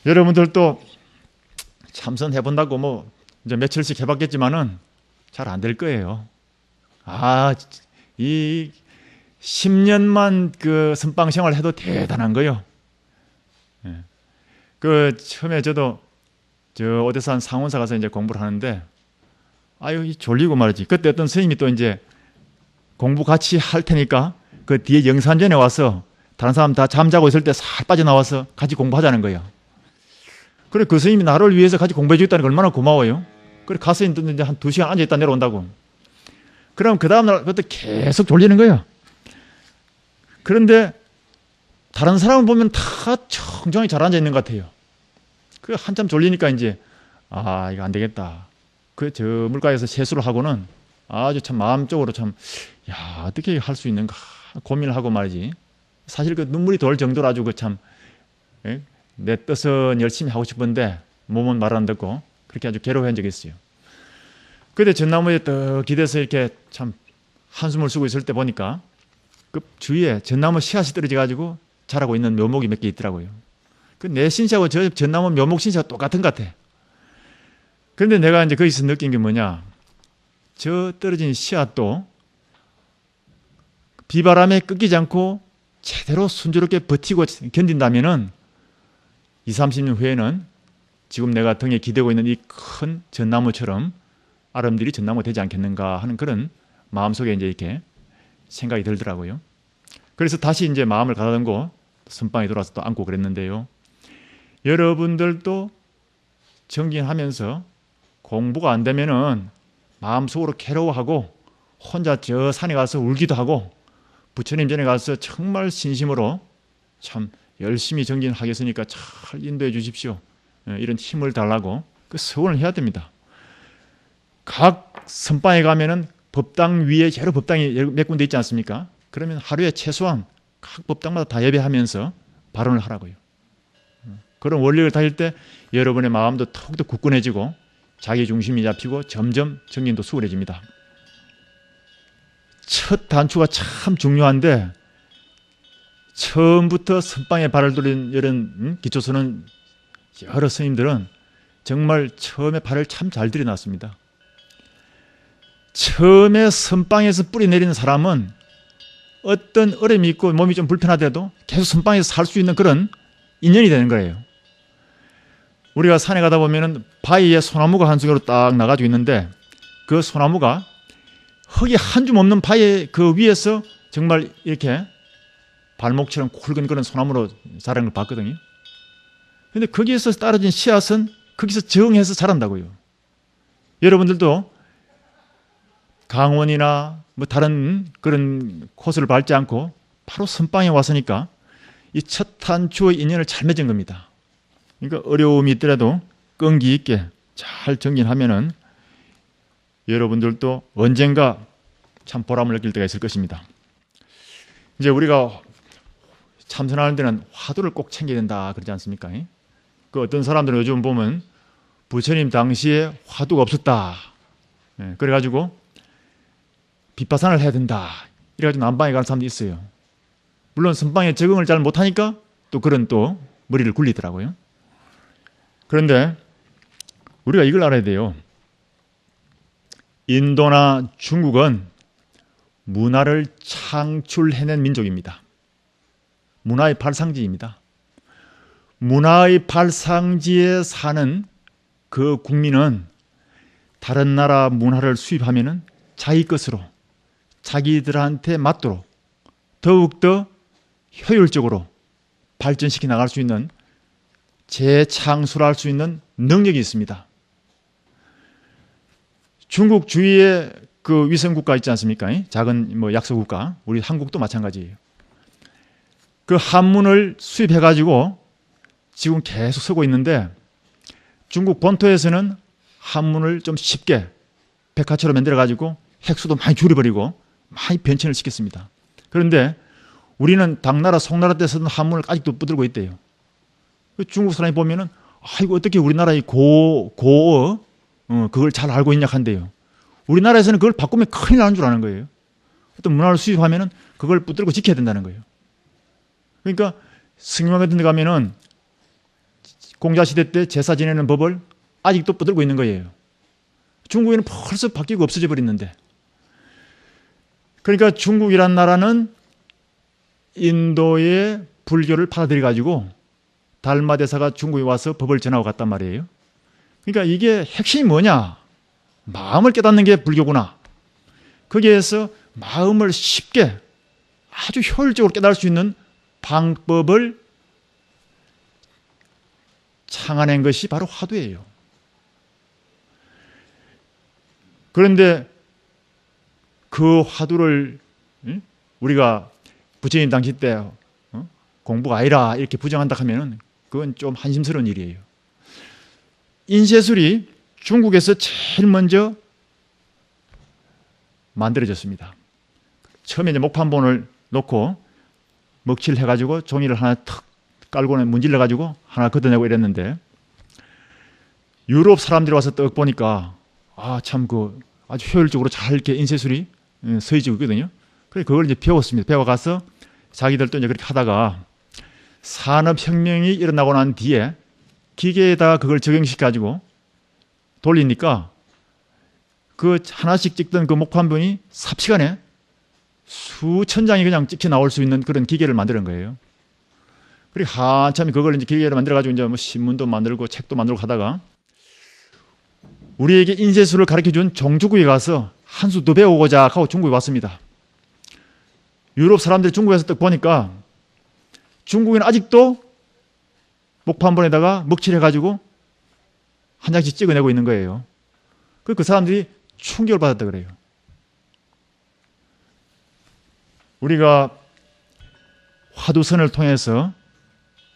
여러분들도 참선해본다고 뭐 이제 며칠씩 해봤겠지만은 잘 안 될 거예요. 이 10년만 그 선방 생활 해도 대단한 거요. 예. 그 처음에 저도 저 어디서 한 상원사 가서 이제 공부를 하는데 이 졸리고 말이지. 그때 어떤 스님이 또 이제 공부 같이 할 테니까 그 뒤에 영산전에 와서 다른 사람 다 잠자고 있을 때 싹 빠져나와서 같이 공부하자는 거예요. 그래 그 스님이 나를 위해서 같이 공부해 주겠다는 게 얼마나 고마워요. 그래 가서 이제 한 2시간 앉아있다 내려온다고. 그럼 그 다음날 그때 계속 졸리는 거예요. 그런데 다른 사람을 보면 다 청정히 잘 앉아 있는 것 같아요. 그 한참 졸리니까 이제 이거 안 되겠다. 그 저 물가에서 세수를 하고는 아주 참 마음적으로 참 어떻게 할 수 있는가 고민을 하고 말이지. 사실 그 눈물이 돌 정도로 아주 그 참 내 뜻은 열심히 하고 싶은데 몸은 말 안 듣고 그렇게 아주 괴로워한 적이 있어요. 그때 전나무에 떡 기대서 이렇게 참 한숨을 쉬고 있을 때 보니까 그 주위에 전나무 씨앗이 떨어져 가지고 자라고 있는 묘목이 몇 개 있더라고요. 그 내 신시하고 저 전나무 묘목 신시가 똑같은 것 같아. 그런데 내가 이제 거기서 느낀 게 뭐냐. 저 떨어진 씨앗도 비바람에 꺾이지 않고 제대로 순조롭게 버티고 견딘다면은 20-30년 후에는 지금 내가 등에 기대고 있는 이 큰 전나무처럼 아름드리 전나무 되지 않겠는가 하는 그런 마음속에 이제 이렇게 생각이 들더라고요. 그래서 다시 이제 마음을 가다듬고 선방에 돌아서 또 앉고 그랬는데요. 여러분들도 정진하면서 공부가 안 되면은 마음속으로 괴로워하고 혼자 저 산에 가서 울기도 하고 부처님 전에 가서 정말 진심으로 참 열심히 정진하겠으니까 잘 인도해 주십시오. 이런 힘을 달라고 그 서원을 해야 됩니다. 각 선방에 가면은 법당 위에 여러 법당이 몇 군데 있지 않습니까? 그러면 하루에 최소한 각 법당마다 다 예배하면서 발언을 하라고요. 그런 원리를 다질 때 여러분의 마음도 더욱더 굳건해지고 자기 중심이 잡히고 점점 정진도 수월해집니다. 첫 단추가 참 중요한데 처음부터 선방에 발을 들인 이런 기초서는 여러 스님들은 정말 처음에 발을 참 잘 들여놨습니다. 처음에 선방에서 뿌리 내리는 사람은 어떤 어려움이 있고 몸이 좀 불편하더라도 계속 선방에서 살 수 있는 그런 인연이 되는 거예요. 우리가 산에 가다 보면은 바위에 소나무가 한 송이로 딱 나가지고 있는데 그 소나무가 흙이 한 줌 없는 바위 그 위에서 정말 이렇게 발목처럼 굵은 그런 소나무로 자라는 걸 봤거든요. 그런데 거기에서 떨어진 씨앗은 거기서 정해서 자란다고요. 여러분들도 강원이나 뭐 다른 그런 코스를 밟지 않고 바로 선방에 왔으니까 이 첫 단추의 인연을 잘 맺은 겁니다. 그러니까 어려움이 있더라도 끈기 있게 잘 정진하면은 여러분들도 언젠가 참 보람을 느낄 때가 있을 것입니다. 이제 우리가 참선하는 데는 화두를 꼭 챙겨야 된다 그러지 않습니까? 그 어떤 사람들은 요즘 보면 부처님 당시에 화두가 없었다. 그래가지고 빗바산을 해야 된다. 이래가지고 남방에 가는 사람도 있어요. 물론 선방에 적응을 잘 못하니까 또 그런 또 머리를 굴리더라고요. 그런데 우리가 이걸 알아야 돼요. 인도나 중국은 문화를 창출해낸 민족입니다. 문화의 발상지입니다. 문화의 발상지에 사는 그 국민은 다른 나라 문화를 수입하면은 자기 것으로 자기들한테 맞도록 더욱더 효율적으로 발전시켜 나갈 수 있는 재창출을 할 수 있는 능력이 있습니다. 중국 주위에 그 위성국가 있지 않습니까? 작은 뭐 약소국가, 우리 한국도 마찬가지예요. 그 한문을 수입해가지고 지금 계속 쓰고 있는데 중국 본토에서는 한문을 좀 쉽게 백화처럼 만들어가지고 획수도 많이 줄여버리고 많이 변천을 시켰습니다. 그런데 우리는 당나라 송나라 때 쓰던 한문을 아직도 붙들고 있대요. 중국 사람이 보면은 이거 어떻게 우리나라의 고어 그걸 잘 알고 있냐 한대요. 우리나라에서는 그걸 바꾸면 큰일 나는 줄 아는 거예요. 어떤 문화를 수입하면은 그걸 붙들고 지켜야 된다는 거예요. 그러니까 승용원 같은 데 가면은 공자시대 때 제사 지내는 법을 아직도 떠들고 있는 거예요. 중국에는 벌써 바뀌고 없어져 버렸는데. 그러니까 중국이란 나라는 인도의 불교를 받아들여 가지고 달마 대사가 중국에 와서 법을 전하고 갔단 말이에요. 그러니까 이게 핵심이 뭐냐? 마음을 깨닫는 게 불교구나. 거기에서 마음을 쉽게 아주 효율적으로 깨달을 수 있는 방법을 창안한 것이 바로 화두예요. 그런데 그 화두를 우리가 부처님 당시 때 공부가 아니라 이렇게 부정한다 하면은 그건 좀 한심스러운 일이에요. 인쇄술이 중국에서 제일 먼저 만들어졌습니다. 처음에 이제 목판본을 놓고 먹칠을 해가지고 종이를 하나 탁 깔고는 문질러가지고 하나 걷어내고 이랬는데 유럽 사람들이 와서 떡 보니까 참 아주 효율적으로 잘 이렇게 인쇄술이 서해지고 있거든요. 그래서 그걸 이제 배웠습니다. 배워가서 자기들도 이제 그렇게 하다가 산업혁명이 일어나고 난 뒤에 기계에다 그걸 적용시켜가지고 돌리니까 그 하나씩 찍던 그 목판본이 삽시간에 수천 장이 그냥 찍혀 나올 수 있는 그런 기계를 만드는 거예요. 그리고 한참 그걸 이제 기계를 만들어가지고 이제 뭐 신문도 만들고 책도 만들고 하다가 우리에게 인쇄술을 가르쳐준 종주국에 가서 한 수 더 배우고자 하고 중국에 왔습니다. 유럽 사람들이 중국에서 딱 보니까 중국에는 아직도 목판본에다가 먹칠해가지고 한 장씩 찍어내고 있는 거예요. 그 사람들이 충격을 받았다 그래요. 우리가 화두선을 통해서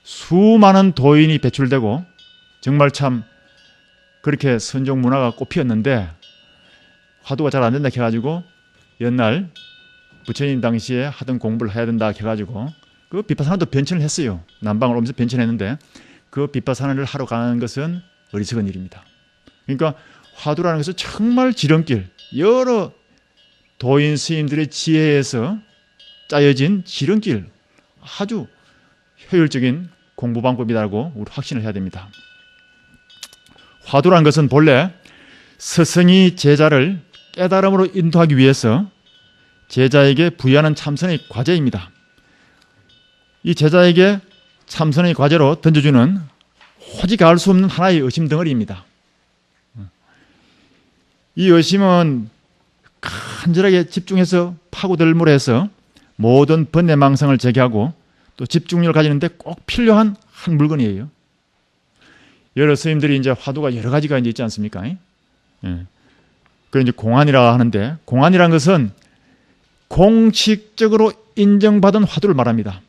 수많은 도인이 배출되고 정말 참 그렇게 선종 문화가 꽃피었는데 화두가 잘 안 된다 해가지고 옛날 부처님 당시에 하던 공부를 해야 된다 해가지고 그 비파사나도 변천을 했어요. 남방을 오면서 변천했는데 그 비파사나를 하러 가는 것은 어리석은 일입니다. 그러니까 화두라는 것은 정말 지름길, 여러 도인 스님들의 지혜에서 짜여진 지름길, 아주 효율적인 공부 방법이라고 우리 확신을 해야 됩니다. 화두라는 것은 본래 스승이 제자를 깨달음으로 인도하기 위해서 제자에게 부여하는 참선의 과제입니다. 이 제자에게 참선의 과제로 던져주는 오직 알 수 없는 하나의 의심 덩어리입니다. 이 의심은 간절하게 집중해서 파고들물해서 모든 번뇌망상을 제기하고 또 집중력을 가지는데 꼭 필요한 한 물건이에요. 여러 스님들이 이제 화두가 여러 가지가 이제 있지 않습니까? 그걸 이제 공안이라 하는데 공안이라는 것은 공식적으로 인정받은 화두를 말합니다.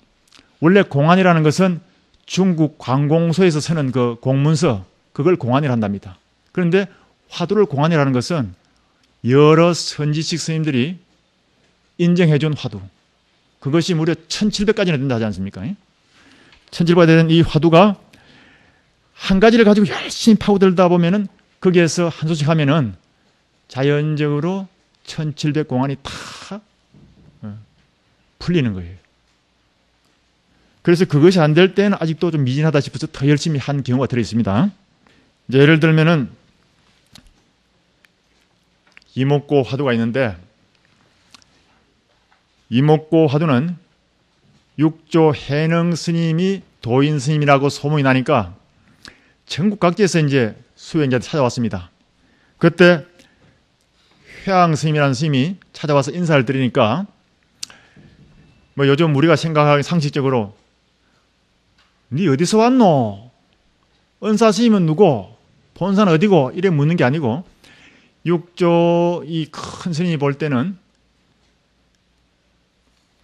원래 공안이라는 것은 중국 관공서에서 쓰는 그 공문서 그걸 공안이라 한답니다. 그런데 화두를 공안이라는 것은 여러 선지식 스님들이 인정해준 화두 그것이 무려 1700가지나 된다 하지 않습니까? 1700가지 되는 이 화두가 한 가지를 가지고 열심히 파고들다 보면은 거기에서 한 소식 하면은 자연적으로 1700 공안이 다 풀리는 거예요. 그래서 그것이 안 될 때는 아직도 좀 미진하다 싶어서 더 열심히 한 경우가 들어있습니다. 이제 예를 들면은 이목고 화두가 있는데 이목고 화두는 육조 해능 스님이 도인 스님이라고 소문이 나니까 전국 각지에서 이제 수행자들이 찾아왔습니다. 그때 회왕 스님이라는 스님이 찾아와서 인사를 드리니까 뭐 요즘 우리가 생각하기 상식적으로 니 어디서 왔노? 은사 스님은 누구? 본사는 어디고? 이래 묻는 게 아니고 육조 이 큰 스님이 볼 때는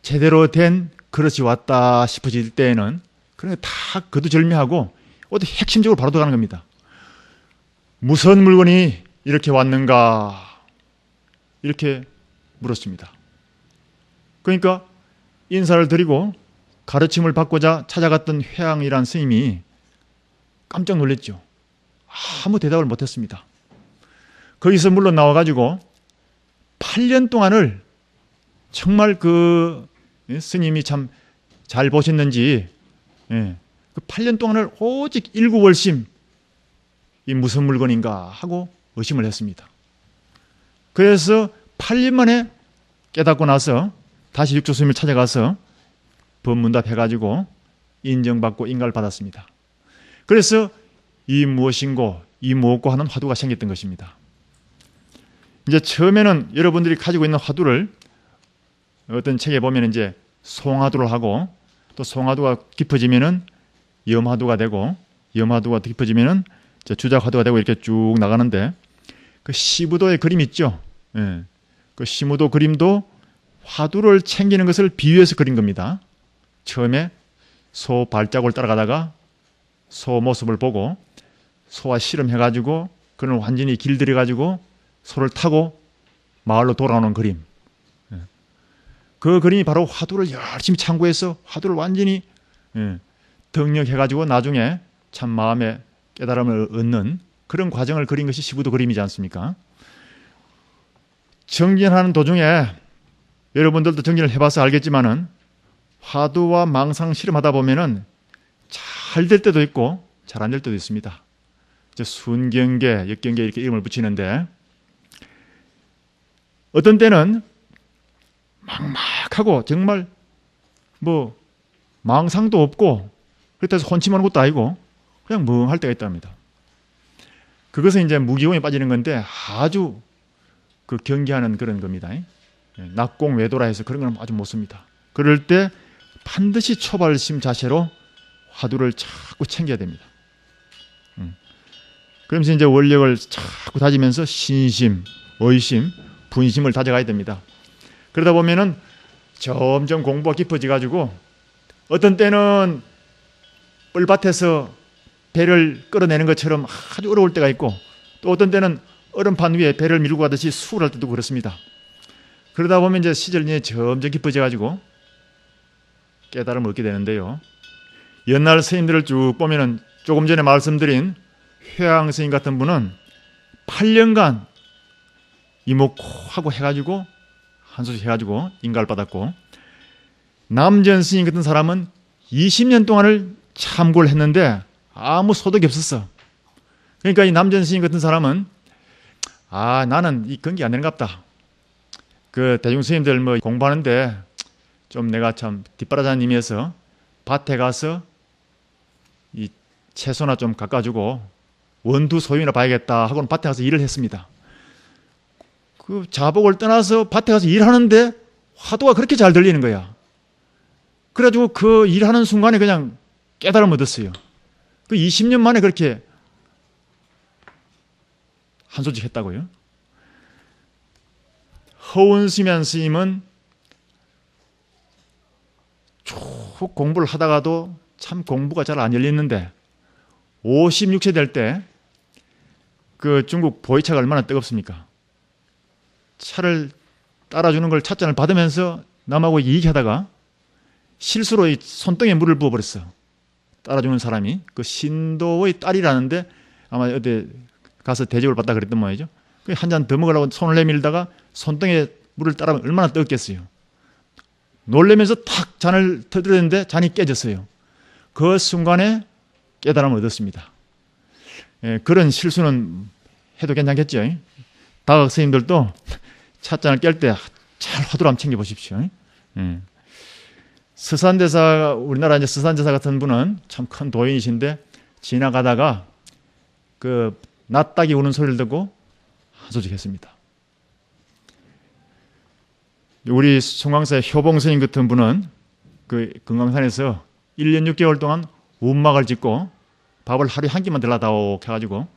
제대로 된 그릇이 왔다 싶어질 때에는 그냥 다 거두절미하고 어디 핵심적으로 바로 들어가는 겁니다. 무슨 물건이 이렇게 왔는가? 이렇게 물었습니다. 그러니까 인사를 드리고 가르침을 받고자 찾아갔던 회왕이란 스님이 깜짝 놀랐죠. 아무 대답을 못했습니다. 거기서 물론 나와가지고 8년 동안을 정말 그 스님이 참 잘 보셨는지 그 8년 동안을 오직 일구월심 이 무슨 물건인가 하고 의심을 했습니다. 그래서 8년 만에 깨닫고 나서 다시 육조 스님을 찾아가서 법문답 해가지고 인정받고 인가를 받았습니다. 그래서 이 무엇인고 이 무엇고 하는 화두가 생겼던 것입니다. 이제 처음에는 여러분들이 가지고 있는 화두를 어떤 책에 보면 이제 송화두를 하고 또 송화두가 깊어지면은 염화두가 되고 염화두가 깊어지면은 주작화두가 되고 이렇게 쭉 나가는데 그 시무도의 그림 있죠. 예. 그 시무도 그림도 화두를 챙기는 것을 비유해서 그린 겁니다. 처음에 소 발자국을 따라가다가 소 모습을 보고 소와 씨름해가지고 그는 완전히 길들여가지고 소를 타고 마을로 돌아오는 그림. 그 그림이 바로 화두를 열심히 참고해서 화두를 완전히 덕력해가지고 나중에 참 마음에 깨달음을 얻는 그런 과정을 그린 것이 시부도 그림이지 않습니까? 정진하는 도중에 여러분들도 정진을 해봐서 알겠지만은 화두와 망상 실험하다 보면은 잘 될 때도 있고 잘 안 될 때도 있습니다. 순경계, 역경계 이렇게 이름을 붙이는데 어떤 때는 막막하고 정말 뭐 망상도 없고 그렇다고 해서 혼침하는 것도 아니고 그냥 멍할 때가 있답니다. 그것은 이제 무기공에 빠지는 건데 아주 그 경계하는 그런 겁니다. 낙공외도라 해서 그런 건 아주 못 씁니다. 그럴 때 반드시 초발심 자세로 화두를 자꾸 챙겨야 됩니다. 그러면서 이제 원력을 자꾸 다지면서 신심, 의심, 분심을 다져가야 됩니다. 그러다 보면은 점점 공부가 깊어져가지고 어떤 때는 뻘밭에서 배를 끌어내는 것처럼 아주 어려울 때가 있고 또 어떤 때는 얼음판 위에 배를 밀고 가듯이 수월할 때도 그렇습니다. 그러다 보면 이제 시절이 점점 깊어져가지고 깨달음을 얻게 되는데요. 옛날 스님들을 쭉 보면은 조금 전에 말씀드린 회양 스님 같은 분은 8년간 이목고 하고 해가지고 한 소식 해가지고 인가를 받았고 남전 스님 같은 사람은 20년 동안을 참고를 했는데 아무 소득이 없었어. 그러니까 이 남전 스님 같은 사람은 나는 이 근기 안 되는갑다. 그 대중 스님들 뭐 공부하는데 좀 내가 참 뒷바라지님이어서 밭에 가서 이 채소나 좀 깎아주고 원두 소유나 봐야겠다 하고는 밭에 가서 일을 했습니다. 그 자복을 떠나서 밭에 가서 일하는데 화두가 그렇게 잘 들리는 거야. 그래가지고 그 일하는 순간에 그냥 깨달음을 얻었어요. 그 20년 만에 그렇게 한 소식 했다고요. 허운수면 스님은 쭉 공부를 하다가도 참 공부가 잘 안 열리는데 56세 될 때 그 중국 보이차가 얼마나 뜨겁습니까? 차를 따라주는 걸 찻잔을 받으면서 남하고 얘기하다가 실수로 이 손등에 물을 부어버렸어. 따라주는 사람이 그 신도의 딸이라는데 아마 어디 가서 대접을 받다 그랬던 모양이죠. 한 잔 더 먹으려고 손을 내밀다가 손등에 물을 따라면 얼마나 뜨겁겠어요. 놀라면서 탁 잔을 터뜨렸는데 잔이 깨졌어요. 그 순간에 깨달음을 얻었습니다. 그런 실수는 해도 괜찮겠죠. 다각 스님들도 찻잔을 깰 때 잘 화두를 한번 챙겨보십시오. 서산대사, 우리나라 이제 서산대사 같은 분은 참 큰 도인이신데 지나가다가 그 낫닭이 우는 소리를 듣고 한 소식 했습니다. 우리 송광사의 효봉 스님 같은 분은 그 금강산에서 1년 6개월 동안 운막을 짓고 밥을 하루에 한 끼만 들라다오 해가지고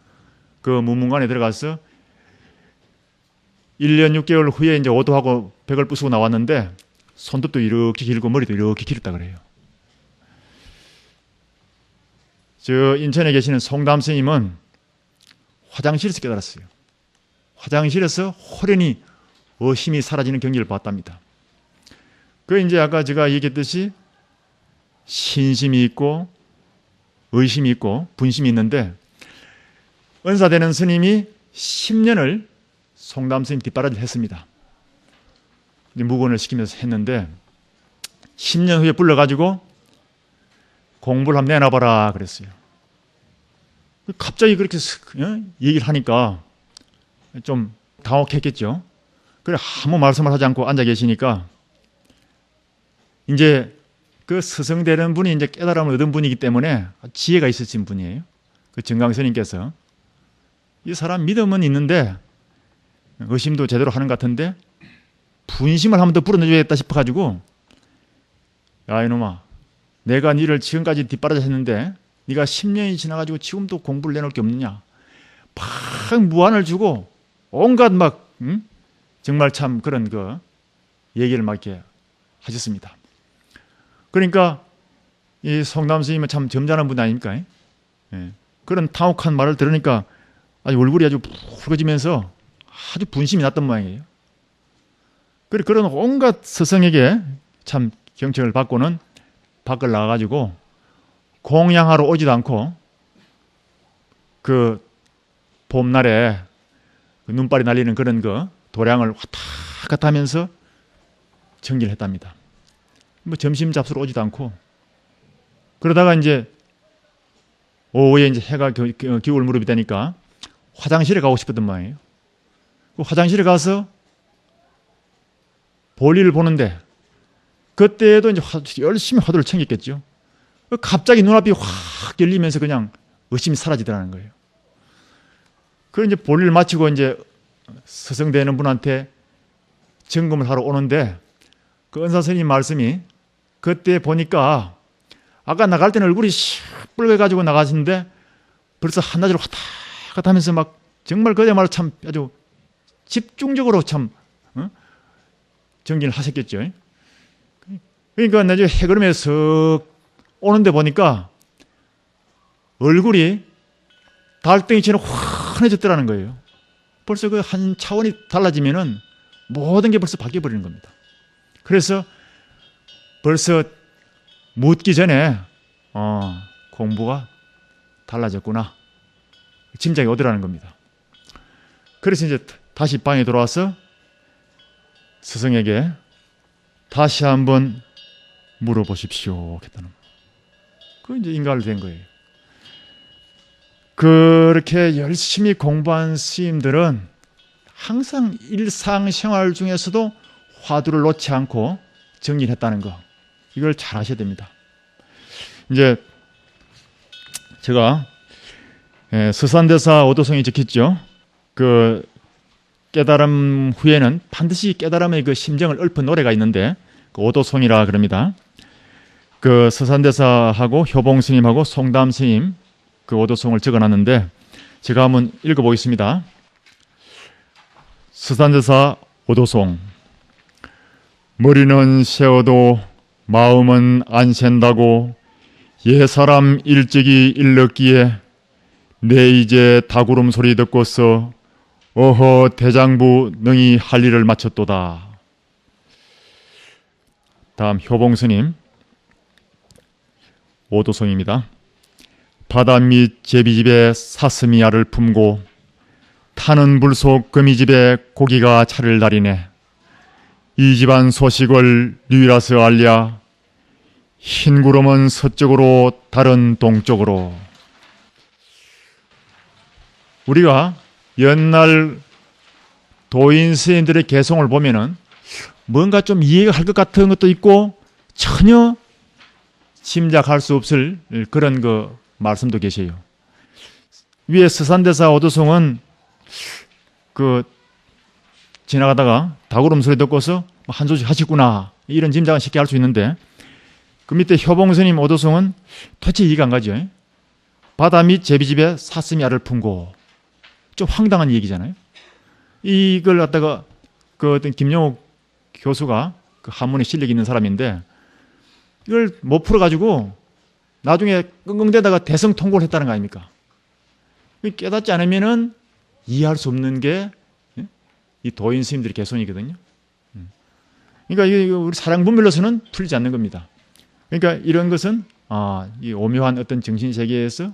그 문문관에 들어가서 1년 6개월 후에 이제 오도하고 벽을 부수고 나왔는데 손톱도 이렇게 길고 머리도 이렇게 길었다 그래요. 저 인천에 계시는 송담 스님은 화장실에서 깨달았어요. 화장실에서 호련히 의심이 사라지는 경기를 봤답니다. 그 이제 아까 제가 얘기했듯이 신심이 있고 의심이 있고 분심이 있는데 은사되는 스님이 10년을 송담 스님 뒷바라지를 했습니다. 묵언을 시키면서 했는데 10년 후에 불러가지고 공부를 한번 내놔봐라 그랬어요. 갑자기 그렇게 얘기를 하니까 좀 당혹했겠죠. 그래 아무 말씀을 하지 않고 앉아 계시니까 이제 그 스승되는 분이 이제 깨달음을 얻은 분이기 때문에 지혜가 있으신 분이에요. 그 정강 스님께서 이 사람 믿음은 있는데 의심도 제대로 하는 것 같은데 분심을 한 번 더 불어넣어야겠다 싶어가지고 야 이놈아 내가 니를 지금까지 뒷바라지 했는데 네가 10년이 지나가지고 지금도 공부를 내놓을 게 없느냐 막 무안을 주고 온갖 막 정말 참 그런 그 얘기를 막 이렇게 하셨습니다. 그러니까 이 성담 스님은 참 점잖은 분 아닙니까? 예. 그런 당혹한 말을 들으니까 아주 얼굴이 아주 붉어지면서 아주 분심이 났던 모양이에요. 그런 온갖 스승에게 참 경청을 받고는 밖을 나가가지고 공양하러 오지도 않고 그 봄날에 그 눈발이 날리는 그런 그 도량을 왔다 갔다 하면서 정진을 했답니다. 뭐 점심 잡수러 오지도 않고 그러다가 이제 오후에 이제 해가 기울 무렵이 되니까 화장실에 가고 싶었던 모양이에요. 그 화장실에 가서 볼일을 보는데 그때도 이제 열심히 화두를 챙겼겠죠. 갑자기 눈앞이 확 열리면서 그냥 의심이 사라지더라는 거예요. 그 이제 볼일을 마치고 이제 스승되는 분한테 점검을 하러 오는데 그 은사 스님 말씀이 그때 보니까 아까 나갈 때는 얼굴이 시뻘개가지고 나가시는데 벌써 한낮으로 왔다 갔다 하면서 막 정말 그야말로 참 아주 집중적으로 참 정진을 하셨겠죠. 그러니까 나중에 해그름에 쓱 오는데 보니까 얼굴이 달덩이처럼 환해졌더라는 거예요. 벌써 그 한 차원이 달라지면은 모든 게 벌써 바뀌어버리는 겁니다. 그래서 벌써 묻기 전에 공부가 달라졌구나 짐작이 오더라는 겁니다. 그래서 이제 다시 방에 돌아와서 스승에게 다시 한번 물어보십시오 했다는 그 이제 인가를 된 거예요. 그렇게 열심히 공부한 스님들은 항상 일상생활 중에서도 화두를 놓지 않고 정진했다는 거 이걸 잘 아셔야 됩니다. 이제 제가 서산대사 오도성이 적혔죠. 그 깨달음 후에는 반드시 깨달음의 그 심정을 읊은 노래가 있는데 그 오도송이라 그럽니다. 그 서산대사하고 효봉스님하고 송담스님 그 오도송을 적어놨는데 제가 한번 읽어보겠습니다. 서산대사 오도송. 머리는 세워도 마음은 안 샌다고 옛사람 일찍이 일렀기에 내 이제 다구름 소리 듣고서 어허 대장부 능히 할 일을 마쳤도다. 다음 효봉스님 오도송입니다. 바다 밑 제비집에 사슴이 알을 품고 타는 불속 거미집에 고기가 차를 다리네. 이 집안 소식을 누이라서 알랴. 흰 구름은 서쪽으로 달은 동쪽으로. 우리가 옛날 도인 스님들의 개송을 보면은 뭔가 좀 이해가 할 것 같은 것도 있고 전혀 짐작할 수 없을 그런 그 말씀도 계세요. 위에 서산대사 오도송은 그 지나가다가 다구름 소리 듣고서 한 소식 하시구나 이런 짐작은 쉽게 할 수 있는데 그 밑에 효봉스님 오도송은 도대체 이해가 안 가죠. 바다 밑 제비집에 사슴이 알을 품고 좀 황당한 얘기잖아요. 이걸 갖다가 그 어떤 김영옥 교수가 그 한문에 실력 있는 사람인데 이걸 못 풀어가지고 나중에 끙끙대다가 대성통고를 했다는 거 아닙니까? 깨닫지 않으면은 이해할 수 없는 게 이 도인 스님들의 개손이거든요. 그러니까 이게 우리 사랑분별로서는 풀리지 않는 겁니다. 그러니까 이런 것은 이 오묘한 어떤 정신 세계에서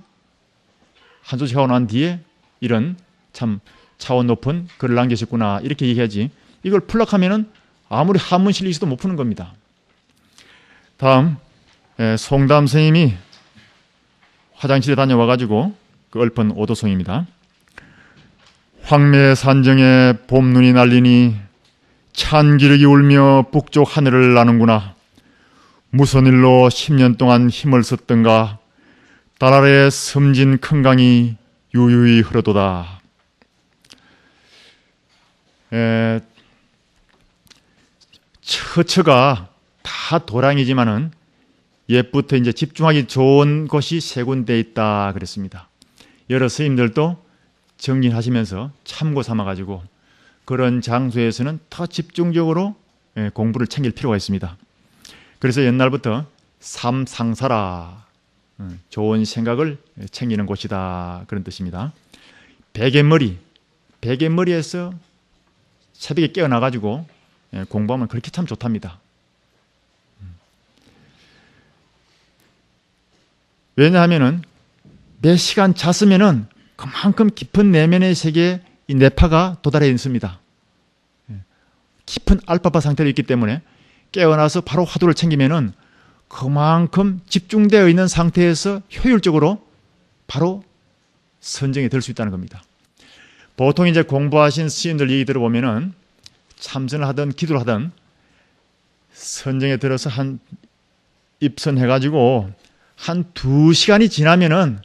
한 소식 하고 난 뒤에 이런 참 차원 높은 글을 남기셨구나 이렇게 얘기하지. 이걸 풀락하면은 아무리 한문 실력이 있어도 못 푸는 겁니다. 다음 송담 스님이 화장실에 다녀와가지고 그 읊은 오도송입니다. 황매 산정에 봄눈이 날리니 찬기르기 울며 북쪽 하늘을 나는구나. 무슨 일로 10년 동안 힘을 썼던가. 달 아래 섬진 큰 강이 유유히 흐르도다. 처처가 다 도량이지만은 옛부터 이제 집중하기 좋은 곳이 세 군데 있다 그랬습니다. 여러 스님들도 정진하시면서 참고 삼아가지고 그런 장소에서는 더 집중적으로 공부를 챙길 필요가 있습니다. 그래서 옛날부터 삼상사라, 좋은 생각을 챙기는 곳이다 그런 뜻입니다. 베갯머리에서 새벽에 깨어나가지고 공부하면 그렇게 참 좋답니다. 왜냐하면은 몇 시간 잤으면은 그만큼 깊은 내면의 세계에 이 뇌파가 도달해 있습니다. 깊은 알파파 상태로 있기 때문에 깨어나서 바로 화두를 챙기면은 그만큼 집중되어 있는 상태에서 효율적으로 바로 선정에 들 수 있다는 겁니다. 보통 이제 공부하신 스님들 얘기 들어보면은 참선을 하든 기도를 하든 선정에 들어서 한 입선해가지고 한 2시간이 지나면은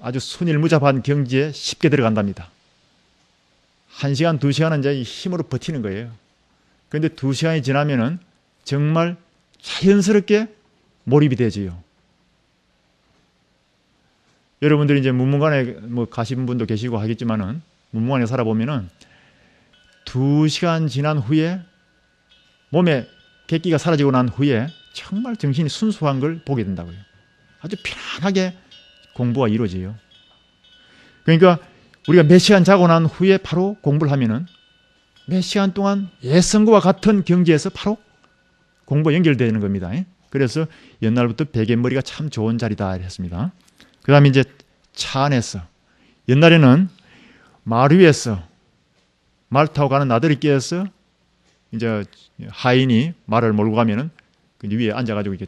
아주 순일무잡한 경지에 쉽게 들어간답니다. 1시간, 2시간은 이제 힘으로 버티는 거예요. 그런데 2시간이 지나면은 정말 자연스럽게 몰입이 되지요. 여러분들이 이제 문문관에 뭐 가신 분도 계시고 하겠지만은 문문관에 살아보면은 2시간 지난 후에 몸에 객기가 사라지고 난 후에 정말 정신이 순수한 걸 보게 된다고요. 아주 편안하게 공부가 이루어져요. 그러니까 우리가 몇 시간 자고 난 후에 바로 공부를 하면은 몇 시간 동안 예성과 같은 경지에서 바로 공부가 연결되는 겁니다. 그래서 옛날부터 베갯머리가 참 좋은 자리다 했습니다. 그 다음에 이제 차 안에서, 옛날에는 말 위에서 말 타고 가는 나들이 끼어서 이제 하인이 말을 몰고 가면은 그 위에 앉아가지고 이렇게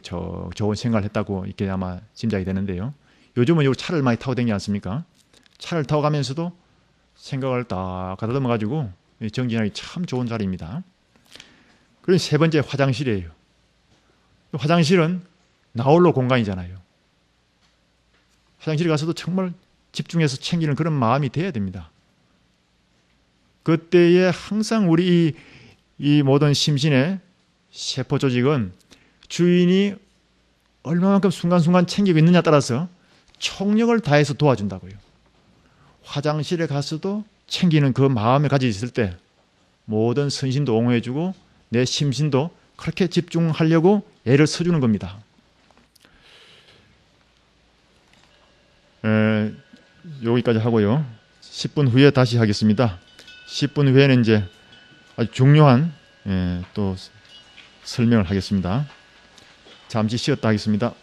좋은 생각을 했다고 이렇게 아마 짐작이 되는데요. 요즘은 요 차를 많이 타고 다니지 않습니까? 차를 타고 가면서도 생각을 딱 가다듬어 가지고 정진하기 참 좋은 자리입니다. 그리고 세 번째 화장실이에요. 화장실은 나홀로 공간이잖아요. 화장실에 가서도 정말 집중해서 챙기는 그런 마음이 돼야 됩니다. 그때에 항상 우리 이 모든 심신의 세포 조직은 주인이 얼마만큼 순간순간 챙기고 있느냐에 따라서 총력을 다해서 도와준다고요. 화장실에 가서도 챙기는 그 마음을 가지고 있을 때 모든 선신도 옹호해주고 내 심신도 그렇게 집중하려고 애를 써주는 겁니다. 여기까지 하고요. 10분 후에 다시 하겠습니다. 10분 후에는 이제 아주 중요한 또 설명을 하겠습니다. 잠시 쉬었다 하겠습니다.